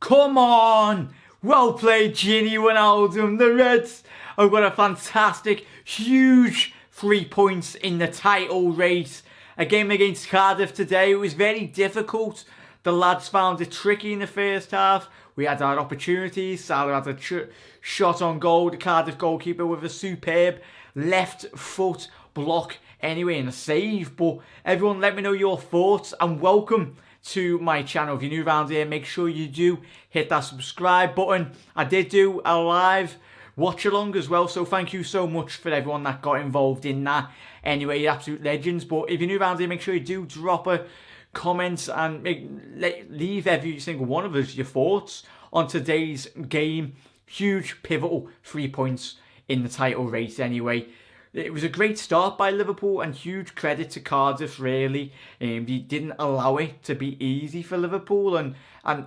Come on! Well played, Gini Wijnaldum. The Reds have got a fantastic, huge 3 points in the title race. A game against Cardiff today. It was very difficult. The lads found it tricky in the first half. We had our opportunities. Salah had a shot on goal. The Cardiff goalkeeper with a superb left foot block anyway and a save. But everyone, let me know your thoughts and welcome to my channel. If you're new around here, make sure you do hit that subscribe button. I did do a live watch along as well, so thank you so much for everyone that got involved in that. Anyway, you're absolute legends. But if you're new around here, make sure you do drop a comment and leave every single one of us your thoughts on today's game. Huge pivotal 3 points in the title race anyway. It was a great start by Liverpool and huge credit to Cardiff really. They didn't allow it to be easy for Liverpool and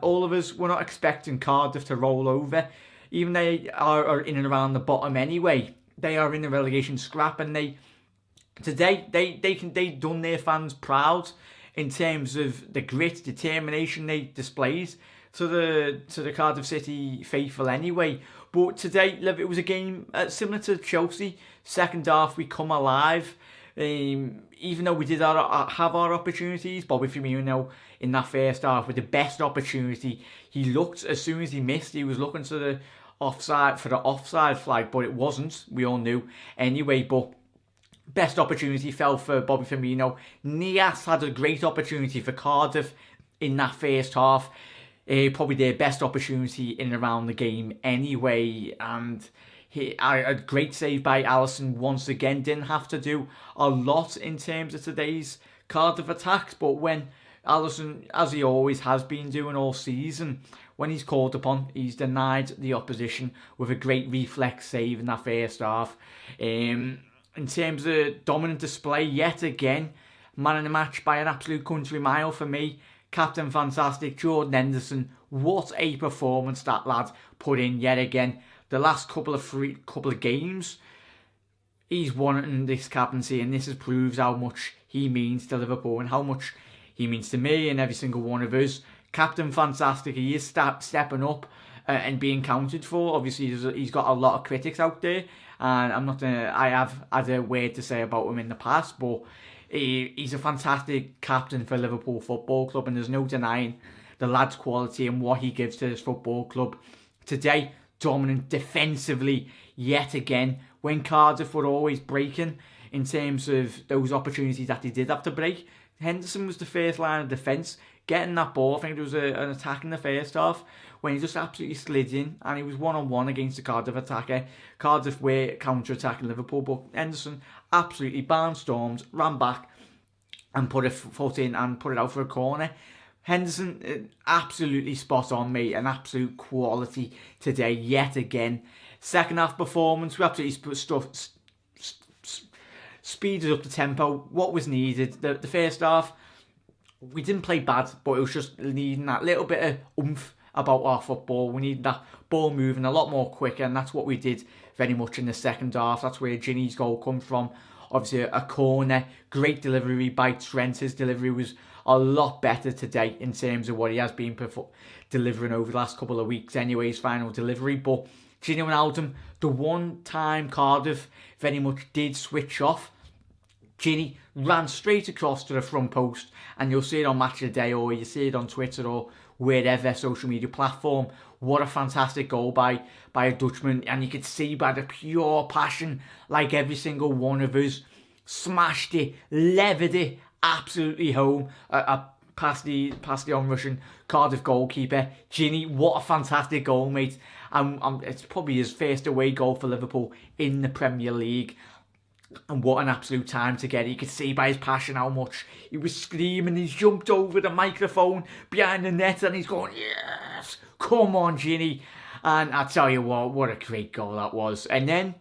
all of us were not expecting Cardiff to roll over. Even they are in and around the bottom anyway. They are in the relegation scrap and they done their fans proud in terms of the grit, determination they displayed to the Cardiff City faithful anyway. But today, it was a game similar to Chelsea. Second half, we come alive. Even though we did have our opportunities, Bobby Firmino in that first half with the best opportunity. He looked, as soon as he missed, he was looking to the offside for the offside flag, but it wasn't. We all knew anyway. But best opportunity fell for Bobby Firmino. Nias had a great opportunity for Cardiff in that first half. Probably their best opportunity in and around the game anyway. And a great save by Alisson once again. Didn't have to do a lot in terms of today's Cardiff attacks. But when Alisson, as he always has been doing all season, when he's called upon, he's denied the opposition with a great reflex save in that first half. In terms of dominant display, yet again, man of the match by an absolute country mile for me. Captain fantastic, Jordan Henderson. What a performance that lad put in yet again. The last couple of games, he's won this captaincy, and this proves how much he means to Liverpool and how much he means to me and every single one of us. Captain fantastic. He is stepping up and being counted for. Obviously, he's got a lot of critics out there, and I have had a word to say about him in the past, but he's a fantastic captain for Liverpool Football Club, and there's no denying the lad's quality and what he gives to this football club. Today, dominant defensively yet again, when Cardiff were always breaking in terms of those opportunities that they did have to break. Henderson was the first line of defence, getting that ball. I think there was an attack in the first half when he just absolutely slid in and he was one-on-one against the Cardiff attacker. Cardiff were counter-attacking Liverpool, but Henderson absolutely barnstormed, ran back and put a foot in and put it out for a corner. Henderson, absolutely spot on, mate. An absolute quality today, yet again. Second half performance, we absolutely speeded up the tempo. What was needed? The first half, we didn't play bad, but it was just needing that little bit of oomph about our football. We needed that ball moving a lot more quicker, and that's what we did very much in the second half. That's where Gini's goal come from. Obviously, a corner, great delivery by Trent. His delivery was a lot better today in terms of what he has been delivering over the last couple of weeks. Anyway, his final delivery. But Gini Wijnaldum, the one time Cardiff very much did switch off, Gini ran straight across to the front post, and you'll see it on Match of the Day, or you see it on Twitter or wherever social media platform. What a fantastic goal by a Dutchman, and you could see by the pure passion, like every single one of us, smashed it, levered it absolutely home past the on-rushing Cardiff goalkeeper. Gini, what a fantastic goal, mate. It's probably his first away goal for Liverpool in the Premier League. And what an absolute time to get it. You could see by his passion how much he was screaming. He's jumped over the microphone behind the net and he's going, yes, come on, Gini. And I tell you what a great goal that was. And then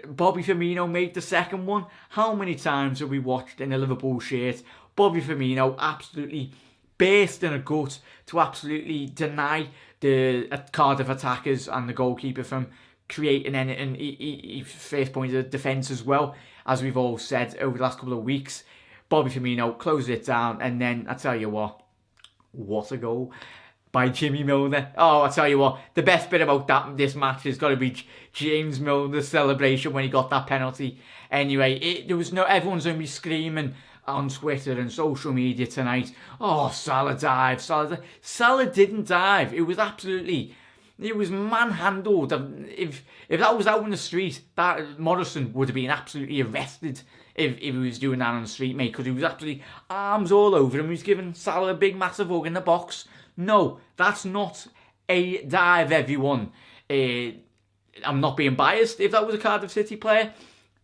Bobby Firmino made the second one. How many times have we watched in a Liverpool shirt Bobby Firmino absolutely burst in a gut to absolutely deny the Cardiff attackers and the goalkeeper from creating anything. He first pointed of defence as well, as we've all said over the last couple of weeks. Bobby Firmino closed it down, and then I tell you what a goal by Jimmy Milner. Oh, I tell you what, the best bit about this match has got to be James Milner's celebration when he got that penalty. Anyway, there was everyone's going to be screaming on Twitter and social media tonight, oh, Salah dive, Salah dive. Salah didn't dive. It was manhandled. If that was out in the street, that Morrison would have been absolutely arrested if he was doing that on the street, mate, because he was absolutely arms all over him. He was giving Salah a big, massive hug in the box. No, that's not a dive, everyone. I'm not being biased. If that was a Cardiff City player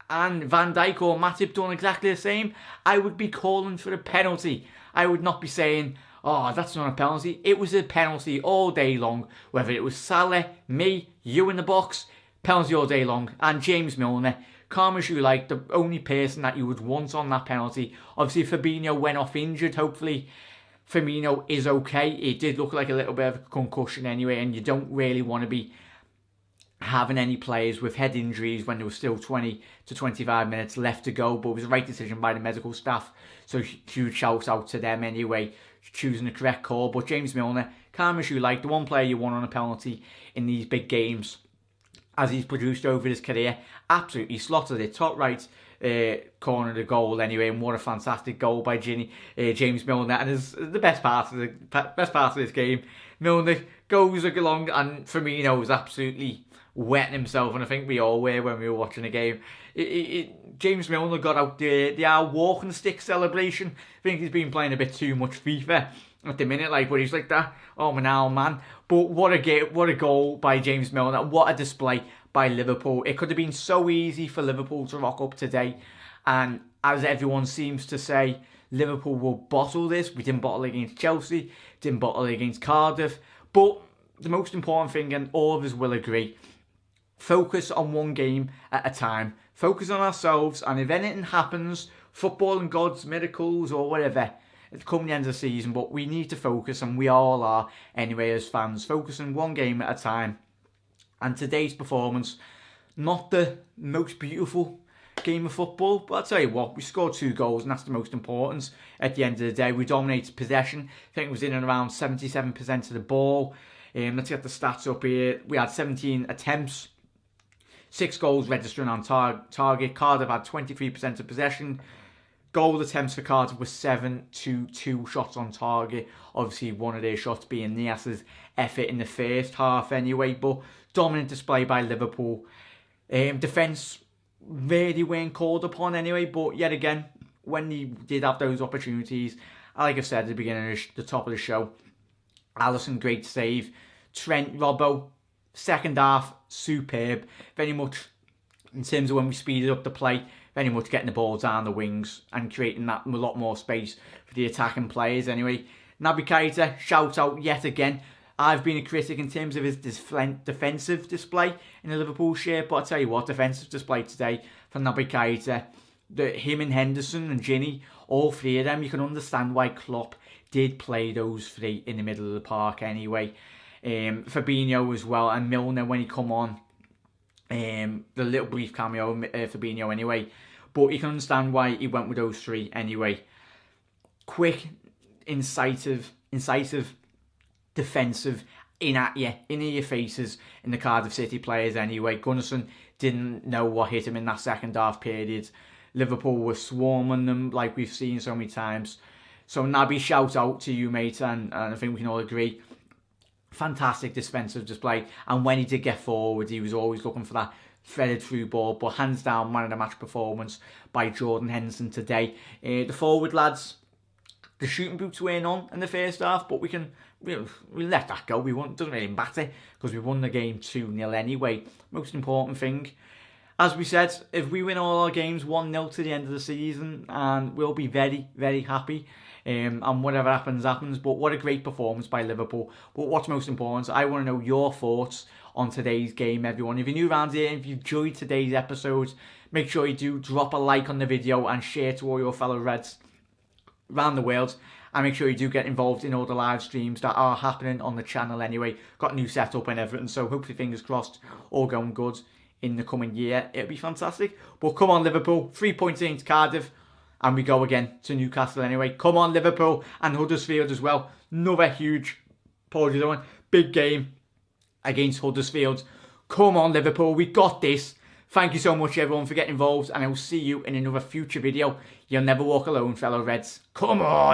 and Van Dijk or Matip done exactly the same, I would be calling for a penalty. I would not be saying, oh, that's not a penalty. It was a penalty all day long. Whether it was Salah, me, you in the box, penalty all day long. And James Milner, calm as you like, the only person that you would want on that penalty. Obviously, Fabinho went off injured. Hopefully, Firmino is okay. It did look like a little bit of a concussion anyway, and you don't really want to be having any players with head injuries when there was still 20 to 25 minutes left to go. But it was the right decision by the medical staff. So huge shout out to them anyway, choosing the correct call. But James Milner, calm as you like, the one player you want on a penalty in these big games, as he's produced over his career, absolutely slotted it top right corner of the goal anyway, and what a fantastic goal by James Milner. And the best part of this game, Milner goes along, and Firmino was absolutely wetting himself, and I think we all were when we were watching the game. James Milner got out the walking stick celebration. I think he's been playing a bit too much FIFA at the minute, but he's like that, oh man. But what a goal by James Milner. What a display by Liverpool. It could have been so easy for Liverpool to rock up today, and as everyone seems to say, Liverpool will bottle this. We didn't bottle against Chelsea, didn't bottle against Cardiff, but the most important thing, and all of us will agree, focus on one game at a time. Focus on ourselves, and if anything happens, football and God's miracles or whatever, it's come the end of the season, but we need to focus, and we all are anyway as fans, focusing one game at a time. And today's performance, not the most beautiful game of football, but I'll tell you what, we scored 2 goals, and that's the most important. At the end of the day, we dominated possession. I think it was in and around 77% of the ball. Let's get the stats up here. We had 17 attempts, 6 goals registering on target. Cardiff had 23% of possession. Goal attempts for Cardiff was 7 to 2 shots on target. Obviously, one of their shots being Nias's effort in the first half anyway. But dominant display by Liverpool. Defence really weren't called upon anyway. But yet again, when he did have those opportunities, like I said at the beginning of the top of the show, Alisson, great save. Trent, Robbo, second half, superb. Very much in terms of when we speeded up the play, very much getting the ball down the wings and creating that a lot more space for the attacking players anyway. Naby Keita, shout out yet again. I've been a critic in terms of his defensive display in the Liverpool shirt, but I'll tell you what, defensive display today for Naby Keita. Him and Henderson and Gini, all 3 of them, you can understand why Klopp did play those 3 in the middle of the park anyway. Fabinho as well, and Milner when he come on. The little brief cameo, Fabinho anyway. But you can understand why he went with those 3 anyway. Quick, incisive, defensive, in at you, in your faces in the Cardiff City players anyway. Gunnarsson didn't know what hit him in that second half period. Liverpool were swarming them like we've seen so many times. So Naby, shout out to you, mate, and I think we can all agree. Fantastic defensive display, and when he did get forward, he was always looking for that threaded through ball. But hands down, man of the match performance by Jordan Henderson today. The forward lads, the shooting boots weren't on in the first half, but we let that go. Doesn't really matter because we won the game 2-0 anyway. Most important thing, as we said, if we win all our games 1-0 to the end of the season, and we'll be very, very happy. And whatever happens. But what a great performance by Liverpool. But what's most important, I want to know your thoughts on today's game, everyone. If you're new around here, if you enjoyed today's episode, make sure you do drop a like on the video and share to all your fellow Reds around the world. And make sure you do get involved in all the live streams that are happening on the channel anyway. Got a new setup and everything, so hopefully, fingers crossed, all going good in the coming year. It'll be fantastic. But come on, Liverpool, 3 points against Cardiff. And we go again to Newcastle anyway. Come on, Liverpool, and Huddersfield as well. Another huge Apologies, everyone. Big game against Huddersfield. Come on, Liverpool. We got this. Thank you so much, everyone, for getting involved, and I will see you in another future video. You'll never walk alone, fellow Reds. Come on.